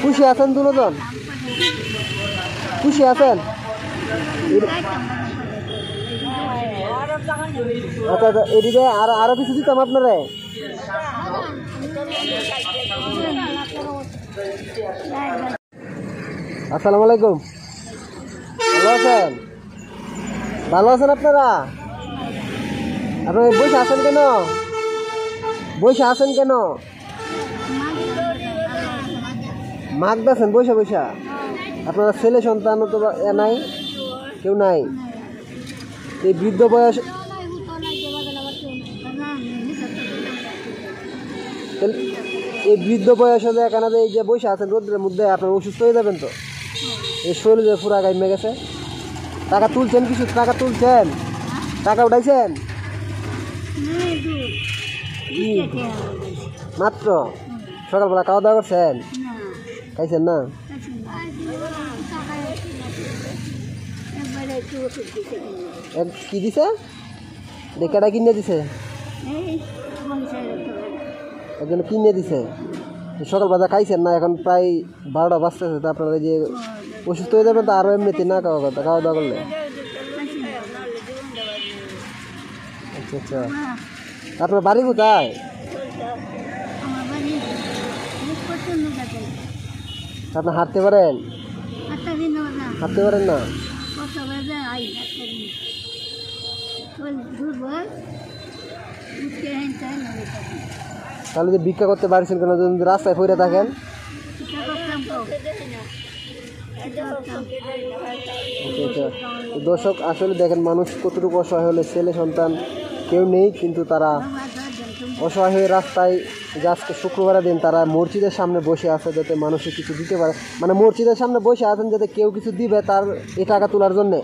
খুশি আছেন দুজন? খুশি আছেন? আচ্ছা আচ্ছা, এদিকে আরো কিছু দিতাম আপনারা। আসসালামু আলাইকুম, ভালো আছেন? ভালো আছেন আপনারা? আপনারা বসে আছেন কেন? বসে আছেন কেন? মাগ দাছেন বসে বসা? আপনারা ছেলে সন্তান তো নাই, কেউ নাই? এই বৃদ্ধ বয়স, এই বৃদ্ধ বয়সে এখানে এই যে বসে আছেন রোদ্রের মধ্যে, আপনারা অসুস্থ হয়ে যাবেন তো। এই শরীরে পুরা গাইমে গেছে। টাকা তুলছেন? কিছু টাকা তুলছেন? টাকা উঠাইছেন? মাত্র সকালবেলা খাওয়া দাওয়া করছেন? খাইছেন না? কি দিছে? ডেকাটা কিনে দিছে? একজন কিনে দিছে। সকালবেলা খাইছেন না? এখন প্রায় 12টা বাজতেছে, তো আপনারা যে অসুস্থ হয়ে যাবেন তো আরও এমনিতে না খাওয়া কথা, খাওয়া দাওয়া করলে। আচ্ছা আচ্ছা, আপনার বাড়ি কোথায়? আপনি হাঁটতে পারেন? হাঁটতে পারেন না? তাহলে যে ভিক্ষা করতে পারছেন কেন যদি রাস্তায় পড়ে থাকেন? দর্শক আসলে দেখেন মানুষ কতটুকু অসহায় হলে, ছেলে সন্তান কেউ নেই কিন্তু তারা অসহায় হয়ে রাস্তায়, যে আজকে শুক্রবারের দিন তারা মসজিদের সামনে বসে আছে যাতে মানুষে কিছু দিতে পারে, মানে মসজিদের সামনে বসে আছেন যাতে কেউ কিছু দিবে তার এই টাকা তোলার জন্যে।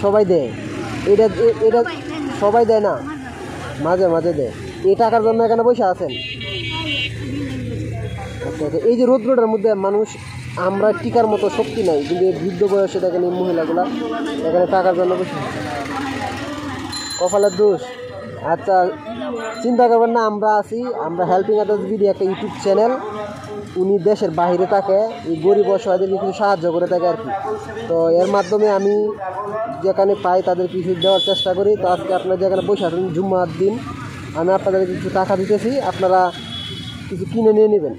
সবাই দেয় এটা, এটা সবাই দেয় না, মাঝে মাঝে দেয়। এই টাকার জন্য এখানে বসে আছেন। এই যে রৌদ্রটার মধ্যে মানুষ, আমরা টিকার মতো শক্তি নাই, কিন্তু এই বৃদ্ধ বয়সে দেখেন এই মহিলাগুলা এখানে টাকার জন্য বসে। কপালের দোষ। আচ্ছা চিন্তা করবেন না, আমরা আছি, আমরা হেল্পিং আদার্স বিডি একটা ইউটিউব চ্যানেল। উনি দেশের বাইরে থাকে, এই গরিব অসহায়দের কিছু সাহায্য করে থাকে আর কি। তো এর মাধ্যমে আমি যেখানে পাই তাদের কিছু দেওয়ার চেষ্টা করি। তো আজকে আপনারা যেখানে বসে আছেন জুম্মার দিন, আমি আপনাদের কিছু টাকা দিতেছি, আপনারা কিছু কিনে নিয়ে নেবেন।